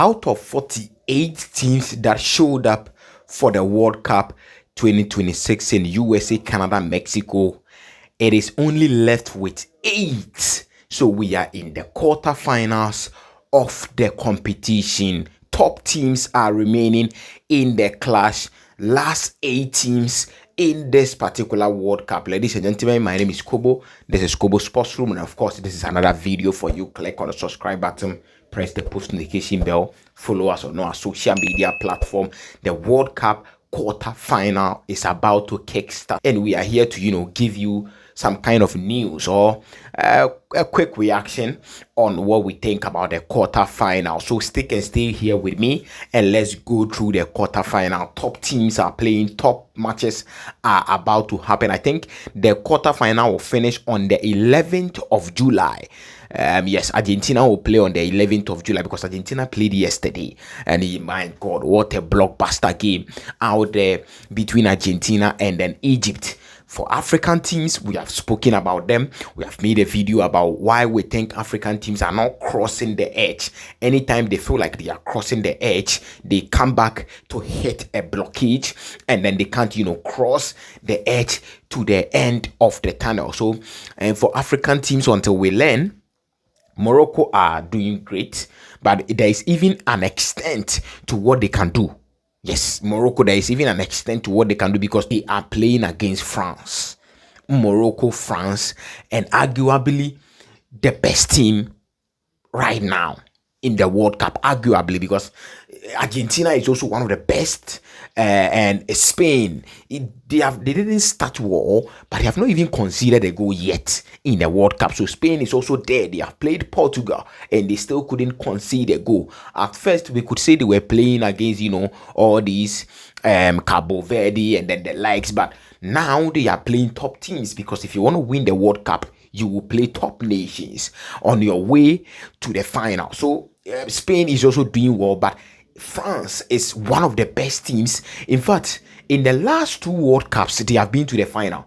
Out of 48 teams that showed up for the World Cup 2026 in USA, Canada, Mexico, it is only left with 8. So we are in the quarterfinals of the competition. Top teams are remaining in the clash. Last 8 teams in this particular World Cup. Ladies and gentlemen, my name is Kobo. This is Kobo Sports Room, and of course, this is another video for you. Click on the subscribe button, press the post notification bell, follow us on our social media platform. The World Cup quarter final is about to kickstart, and we are here to give you some kind of news or a quick reaction on what we think about the quarter final. So stick and stay here with me, and let's go through the quarter final. Top teams are playing, top matches are about to happen. I think the quarter final will finish on the 11th of July. Yes, Argentina will play on the 11th of July because Argentina played yesterday, and my God, what a blockbuster game out there between Argentina and then Egypt. For African teams, we have spoken about them. We have made a video about why we think African teams are not crossing the edge. Anytime they feel like they are crossing the edge, they come back to hit a blockage, and then they can't, cross the edge to the end of the tunnel. So, and for African teams, until we learn, Morocco are doing great, but there is even an extent to what they can do. Yes, Morocco, there is even an extent to what they can do because they are playing against France. Morocco, France, and arguably the best team right now in the World Cup, arguably, because Argentina is also one of the best, and Spain, they didn't start war, but they have not even considered a goal yet in the World Cup. So Spain is also there. They have played Portugal and they still couldn't concede a goal. At first, we could say they were playing against all these Cabo Verde and then the likes, but now they are playing top teams, because if you want to win the World Cup, you will play top nations on your way to the final. So Spain is also doing well, but France is one of the best teams. In fact, in the last 2 World Cups, they have been to the final,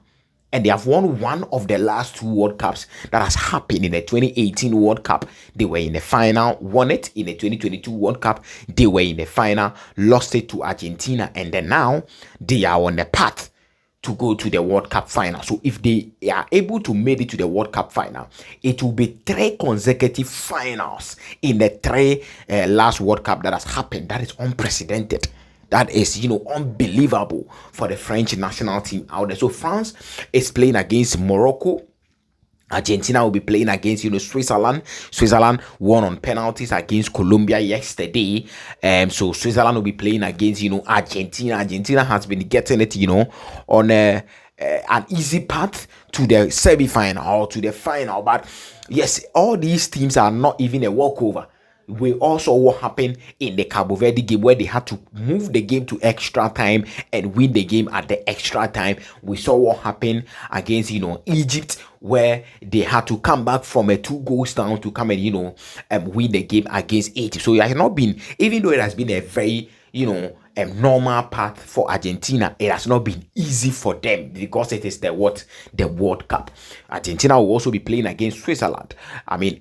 and they have won one of the last 2 World Cups that has happened in the 2018 World Cup. They were in the final, won it. In the 2022 World Cup, they were in the final, lost it to Argentina, and then now they are on the path to go to the World Cup final. So if they are able to make it to the World Cup final, it will be 3 consecutive finals in the 3 last World Cup that has happened. That is unprecedented. That is, unbelievable for the French national team out there. So France is playing against Morocco. Argentina will be playing against Switzerland. Switzerland won on penalties against Colombia yesterday. So Switzerland will be playing against Argentina. Argentina has been getting it on an easy path to the semi-final or to the final. But yes, all these teams are not even a walkover. We also saw what happened in the Cabo Verde game, where they had to move the game to extra time and win the game at the extra time. We saw what happened against Egypt, where they had to come back from a 2 goals down to come and win the game against Egypt. So it has not been, even though it has been a very a normal path for Argentina, it has not been easy for them because it is the World Cup. Argentina will also be playing against Switzerland.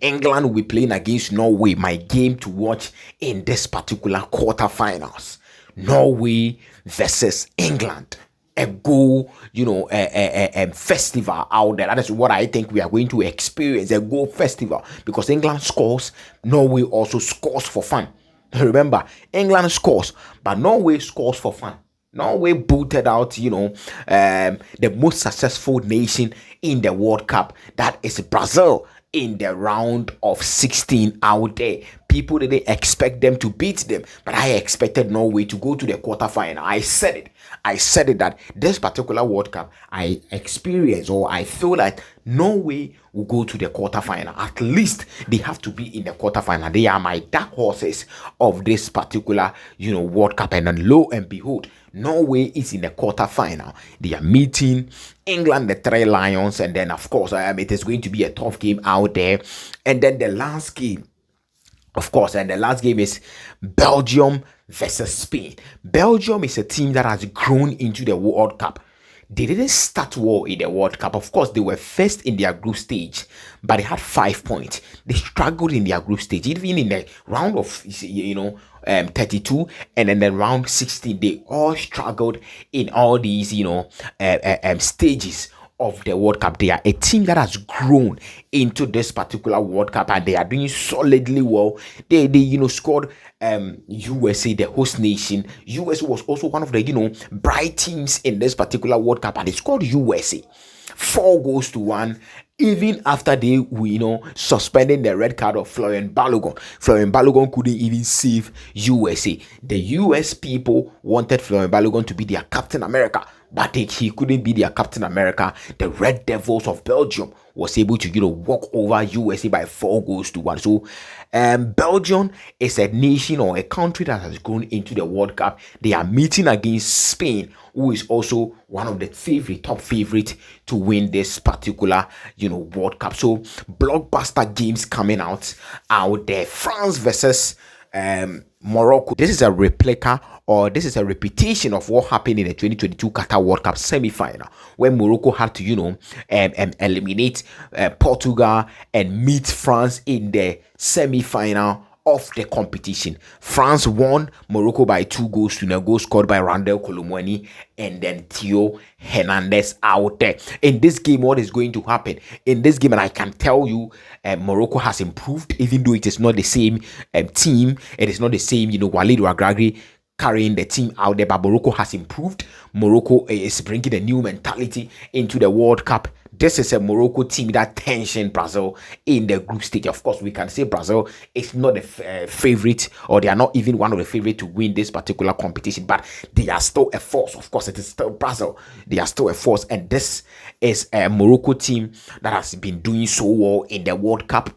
England will be playing against Norway. My game to watch in this particular quarterfinals: Norway versus England. A goal, a festival out there. That is what I think we are going to experience, a goal festival, because England scores, Norway also scores for fun. Remember, England scores, but Norway scores for fun. Norway booted out, the most successful nation in the World Cup. That is Brazil in the round of 16 out there. People didn't expect them to beat them, but I expected Norway to go to the quarterfinal. I said it that this particular World Cup, I experienced, or I feel like Norway will go to the quarterfinal. At least they have to be in the quarterfinal. They are my dark horses of this particular, World Cup. And then lo and behold, Norway is in the quarterfinal. They are meeting England, the 3 Lions, and then of course it is going to be a tough game out there. And then the last game, of course, and the last game is Belgium versus Spain. Belgium is a team that has grown into the World Cup. they didn't start well in the World Cup. Of course, they were first in their group stage, but they had 5 points. They struggled in their group stage, even in the round of 32, and then the round 16. They all struggled in all these stages of the World Cup. They are a team that has grown into this particular World Cup, and they are doing solidly well. They scored USA, the host nation. USA was also one of the bright teams in this particular World Cup, and they scored USA 4-1, even after they suspending the red card of Florian Balogun. Florian Balogun couldn't even save USA. The US people wanted Florian Balogun to be their Captain America, but he couldn't be their Captain America. The Red Devils of Belgium was able to walk over USA by 4-1. So Belgium is a nation or a country that has grown into the World Cup. They are meeting against Spain, who is also one of the top favorite to win this particular World Cup. So blockbuster games coming out there. France versus Morocco. This is a replica, or this is a repetition of what happened in the 2022 Qatar World Cup semi-final, where Morocco had to eliminate Portugal and meet France in the semi-final of the competition. France won Morocco by 2-0, a goal scored by Randall Colomwani and then Theo Hernandez out there. In this game, what is going to happen in this game, and I can tell you, Morocco has improved, even though it is not the same team. It is not the same, Walid Regragui carrying the team out there, but Morocco has improved. Morocco is bringing a new mentality into the World Cup. This is a Morocco team that tensioned Brazil in the group stage. Of course, we can say Brazil is not the favorite, or they are not even one of the favorite to win this particular competition, but they are still a force. Of course, it is still Brazil. They are still a force, and this is a Morocco team that has been doing so well in the World Cup,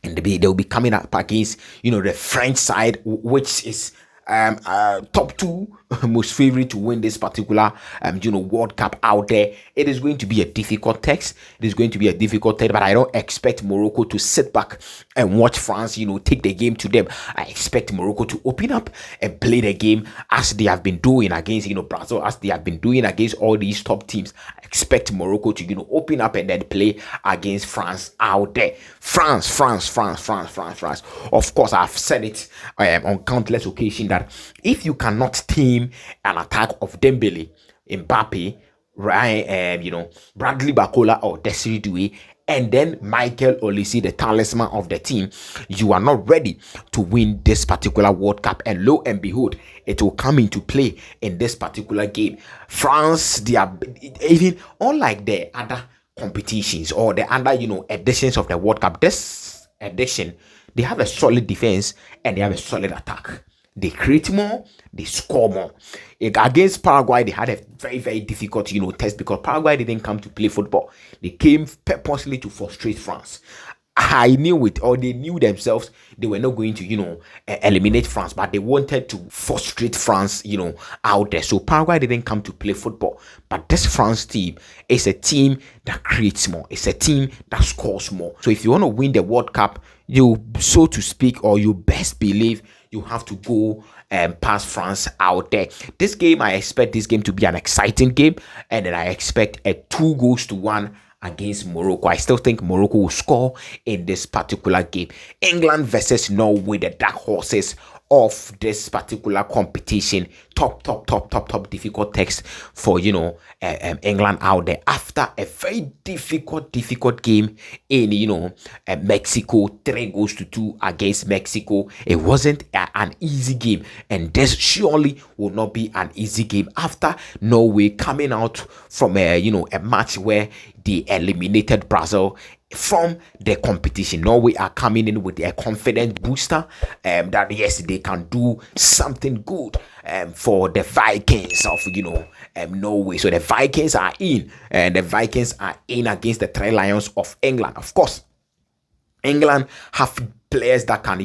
and they'll be coming up against the French side, which is top two most favorite to win this particular World Cup out there. It is going to be a difficult test. It is going to be a difficult test, but I don't expect Morocco to sit back and watch France take the game to them. I expect Morocco to open up and play the game as they have been doing against Brazil, as they have been doing against all these top teams. I expect Morocco to open up and then play against France out there. France. Of course, I've said it on countless occasions that if you cannot team an attack of Dembele, Mbappe, Bradley Bacola or Desiree Doué, and then Michael Olise, the talisman of the team, you are not ready to win this particular World Cup. And lo and behold, it will come into play in this particular game. France, they are even unlike the other competitions or the other editions of the World Cup. This edition, they have a solid defense and they have a solid attack. They create more, they score more. Against Paraguay, they had a very, very difficult, test, because Paraguay didn't come to play football. They came purposely to frustrate France. I knew it, or they knew themselves they were not going to, eliminate France, but they wanted to frustrate France, out there. So Paraguay didn't come to play football. But this France team is a team that creates more. It's a team that scores more. So if you want to win the World Cup, you, so to speak, or you best believe you have to go past France out there. This game, I expect this game to be an exciting game, and then I expect a 2-1 against Morocco. I still think Morocco will score in this particular game. England versus Norway, the dark horses of this particular competition. Top difficult text for England out there after a very difficult game in Mexico. 3-2 against Mexico. It wasn't an easy game, and this surely will not be an easy game after Norway coming out from a match where they eliminated Brazil from the competition. Norway are coming in with a confident booster that yes, they can do something good for the Vikings of Norway. So the Vikings are in, and the Vikings are in against the Three Lions of England. Of course, England have players that can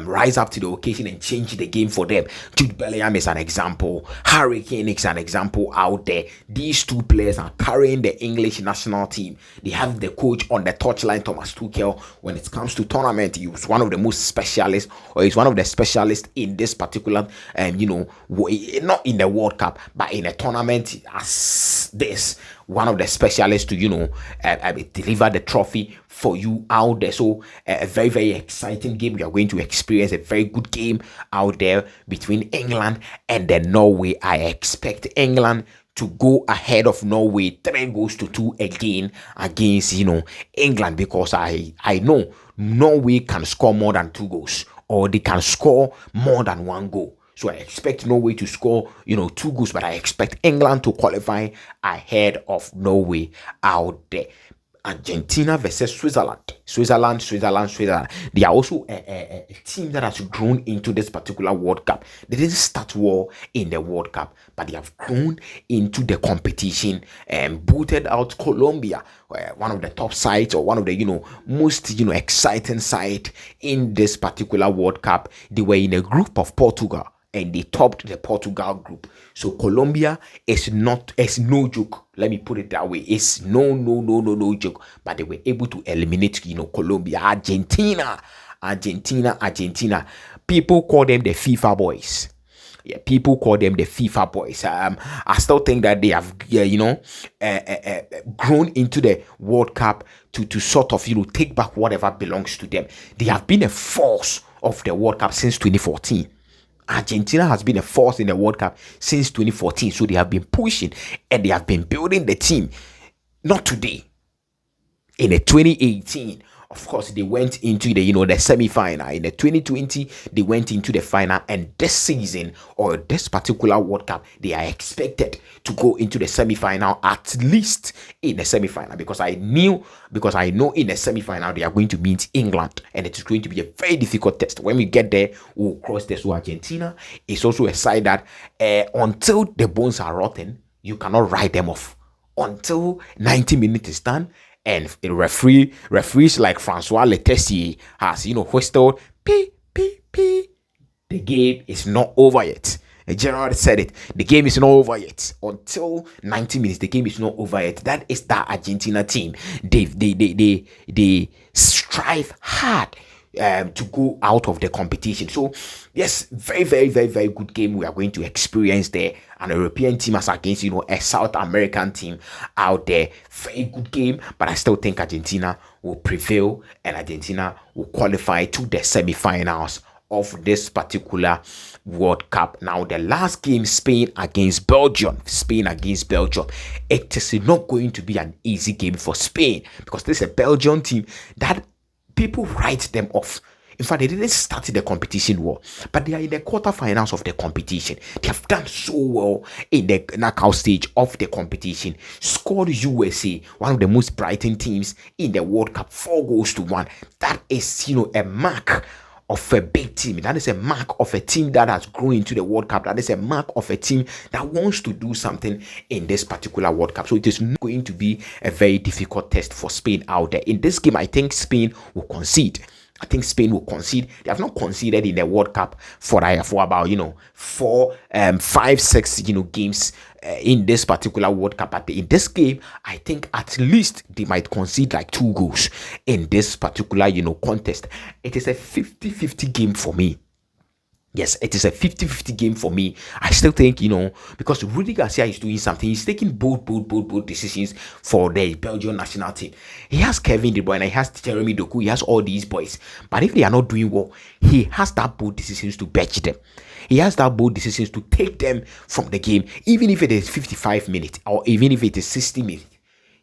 rise up to the occasion and change the game for them. Jude Bellingham is an example. Harry Kane is an example out there. These two players are carrying the English national team. They have the coach on the touchline, Thomas Tuchel. When it comes to tournament, he's one of the most specialists, or he's one of the specialists in this particular, not in the World Cup, but in a tournament as this. One of the specialists to deliver the trophy for you out there. So a very, very exciting game. We are going to experience a very good game out there between England and then Norway. I expect England to go ahead of Norway 3-2 again against England, because I know Norway can score more than 2 goals, or they can score more than 1 goal. So I expect Norway to score, 2 goals, but I expect England to qualify ahead of Norway out there. Argentina versus Switzerland. Switzerland. They are also a team that has grown into this particular World Cup. They didn't start well in the World Cup, but they have grown into the competition and booted out Colombia, one of the top sides, or one of the most exciting side in this particular World Cup. They were in a group of Portugal, and they topped the Portugal group. So Colombia is no joke. Let me put it that way. It's no joke. But they were able to eliminate, Colombia. Argentina. People call them the FIFA boys. Yeah, people call them the FIFA boys. I still think that they have, grown into the World Cup to sort of, take back whatever belongs to them. They have been a force of the World Cup since 2014. Argentina has been a force in the World Cup since 2014. So they have been pushing and they have been building the team. Not today. In the 2018, of course, they went into the semi-final. In the 2020, they went into the final. And this season, or this particular World Cup, they are expected to go into the semi-final, at least in the semi-final. Because I know in the semi-final, they are going to meet England. And it is going to be a very difficult test. When we get there, we'll cross this. So Argentina is also a side that until the bones are rotten, you cannot write them off. Until 90 minutes is done, and referees like Francois Letessier has, whistled, pee, pee, pee. The game is not over yet. Gerard said it. The game is not over yet. Until 90 minutes, the game is not over yet. That is the Argentina team. They strive hard to go out of the competition. So yes, very, very, very, very good game we are going to experience there. An European team as against a South American team out there. Very good game, but I still think Argentina will prevail and Argentina will qualify to the semi-finals of this particular World Cup. Now the last game, Spain against Belgium. It is not going to be an easy game for Spain, because this is a Belgian team that people write them off. In fact, they didn't start the competition well, but they are in the quarterfinals of the competition. They have done so well in the knockout stage of the competition. Scored USA, one of the most brightened teams in the World Cup, 4-1. That is, a mark of a big team. That is a mark of a team that has grown into the World Cup. That is a mark of a team that wants to do something in this particular World Cup. So it is not going to be a very difficult test for Spain out there. In this game, I think Spain will concede. They have not conceded in the World Cup for about 5-6 games in this particular World Cup. But in this game, I think at least they might concede like 2 goals in this particular contest. It is a 50-50 game for me. Yes, it is a 50-50 game for me. I still think, because Rudy Garcia is doing something. He's taking bold decisions for the Belgian national team. He has Kevin De Bruyne, he has Jeremy Doku, he has all these boys. But if they are not doing well, he has that bold decisions to bench them. He has that bold decisions to take them from the game, even if it is 55 minutes or even if it is 60 minutes.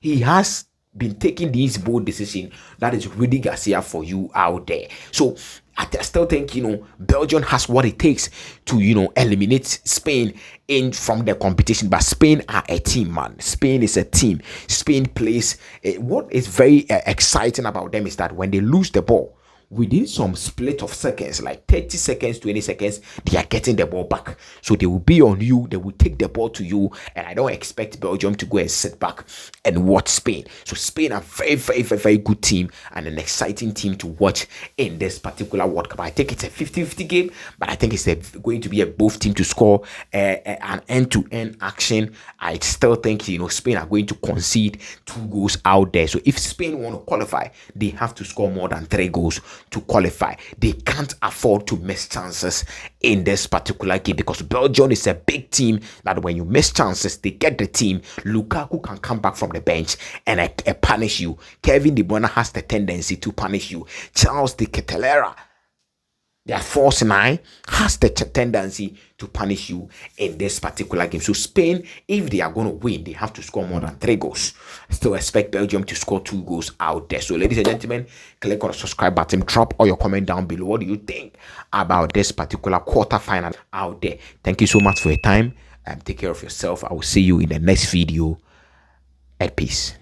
He has been taking these bold decisions. That is Rudy Garcia for you out there. So I still think Belgium has what it takes to eliminate Spain from the competition. But Spain are a team, man. Spain is a team. Spain plays. What is very exciting about them is that when they lose the ball, within some split of seconds, like 30 seconds, 20 seconds, they are getting the ball back. So they will be on you, they will take the ball to you, and I don't expect Belgium to go and sit back and watch Spain. So Spain are very, very, very, very good team and an exciting team to watch in this particular World Cup. I think it's a 50-50 game, but I think it's going to be a both team to score an end-to-end action. I still think, Spain are going to concede 2 goals out there. So if Spain want to qualify, they have to score more than 3 goals to qualify. They can't afford to miss chances in this particular game, because Belgium is a big team that when you miss chances, they get the team. Lukaku can come back from the bench and punish you. Kevin De Bruyne has the tendency to punish you. Charles de Kettelera, their false 9, has the tendency to punish you in this particular game. So Spain, if they are going to win, they have to score more than 3 goals. I still expect Belgium to score 2 goals out there. So ladies and gentlemen, click on the subscribe button, drop all your comment down below. What do you think about this particular quarterfinal out there? Thank you so much for your time, and take care of yourself. I will see you in the next video, and peace.